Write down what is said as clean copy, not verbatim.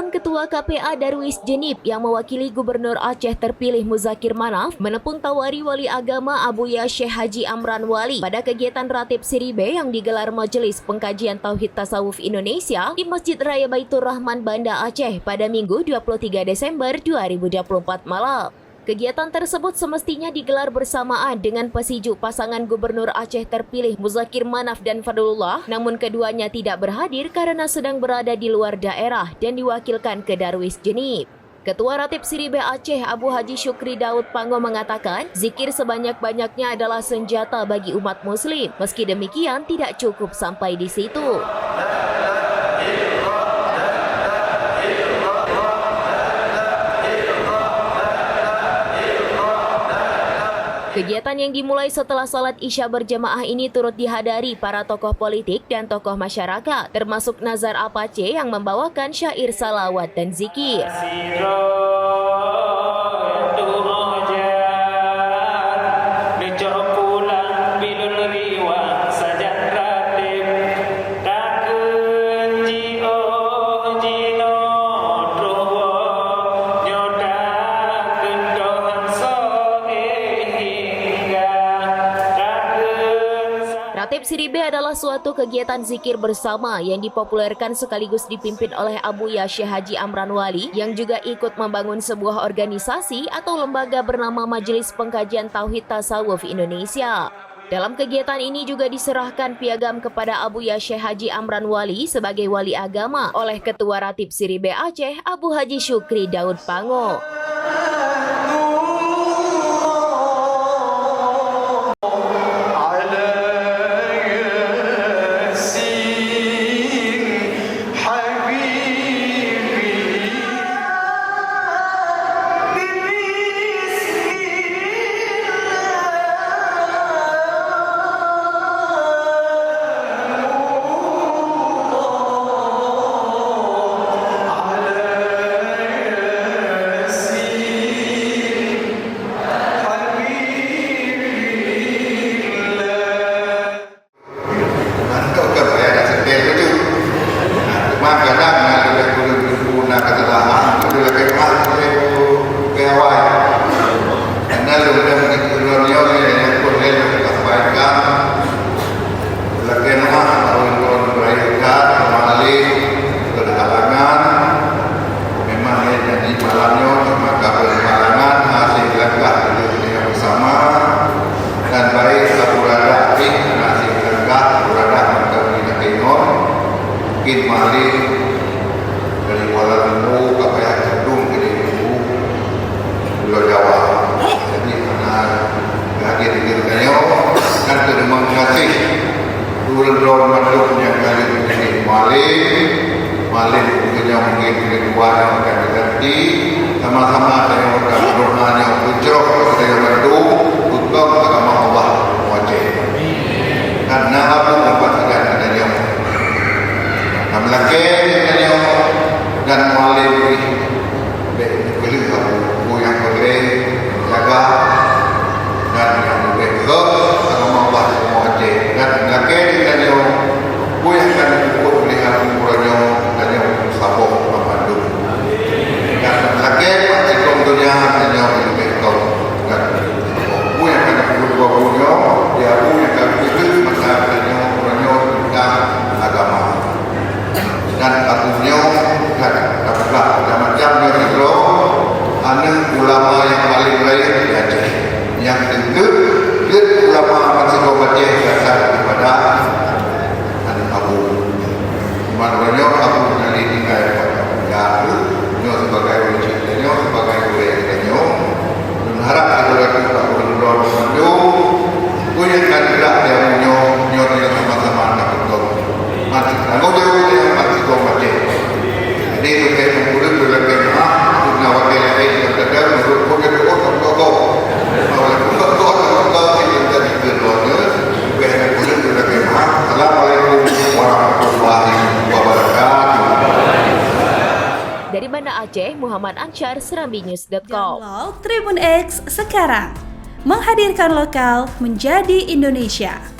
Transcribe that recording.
Sang Ketua KPA Darwis Jenib yang mewakili Gubernur Aceh terpilih Muzakir Manaf menepung tawari Wali Agama Abuya Syekh Haji Amran Wali pada kegiatan Ratib Siribe yang digelar Majelis Pengkajian Tauhid Tasawuf Indonesia di Masjid Raya Baitur Rahman Banda Aceh pada Minggu 23 Desember 2024 malam. Kegiatan tersebut semestinya digelar bersamaan dengan pesijuk pasangan Gubernur Aceh terpilih Muzakir Manaf dan Fadlullah, namun keduanya tidak berhadir karena sedang berada di luar daerah dan diwakilkan ke Darwis Jenib. Ketua Ratib Siribe Aceh Abu Haji Syukri Daud Pango mengatakan, zikir sebanyak-banyaknya adalah senjata bagi umat muslim. Meski demikian, tidak cukup sampai di situ. Kegiatan yang dimulai setelah salat Isya berjamaah ini turut dihadiri para tokoh politik dan tokoh masyarakat, termasuk Nazar Apache yang membawakan syair salawat dan zikir. Ratib Siribe adalah suatu kegiatan zikir bersama yang dipopulerkan sekaligus dipimpin oleh Abuya Syekh Haji Amran Wali yang juga ikut membangun sebuah organisasi atau lembaga bernama Majelis Pengkajian Tauhid Tasawuf Indonesia. Dalam kegiatan ini juga diserahkan piagam kepada Abuya Syekh Haji Amran Wali sebagai wali agama oleh Ketua Ratib Siribe Aceh Abu Haji Syukri Daud Pango. Mali dari Kuala Lumpur ke Payah Kedung ke Pulau Jawa. Jadi karena hadir di Kirtanyo dan terima kasih Gubernur Maduk yang kali ini Mali punya mungkin kedua yang akan diganti sama-sama dengan Gubernur yang pucuk dari Maduk untuk agama Allah wajib. Karena apa memperhatikan adanya Laki dan wali beli aku yang boleh jaga dan yang boleh ke sama Allah wajib dan laki dan yang yang akan diukur oleh aku kurangnya dan yang sabuk memandu dan laki pasti contohnya dan yang lebih kau dan aku yang akan diukur babunya dia aku yang akan diukur masa dan yang kurangnya tentang agama dan katanya kan macam-macamnya itu ada ulama yang paling baik di Aceh yang tentu ulama masih Aceh dasar kepada Abu maknanya Abu dari tinggal pada ya sebagai wujudnya sebagai budayanya berharap kepada kita Gubernur Bandung punya kandidat yang nyonya sama-sama nak betul mati tanggung jawab yang mati kau mati jadi itu kayak mengulang berlagak untuk nawakil yang lain terkadang menurut kau kau itu tadi berdoanya bukan mengulang berlagak Assalamualaikum warahmatullahi wabarakatuh. Dari Banda Aceh, Muhammad Ansyar, serambinews.com. Download Tribun X sekarang, menghadirkan lokal menjadi Indonesia.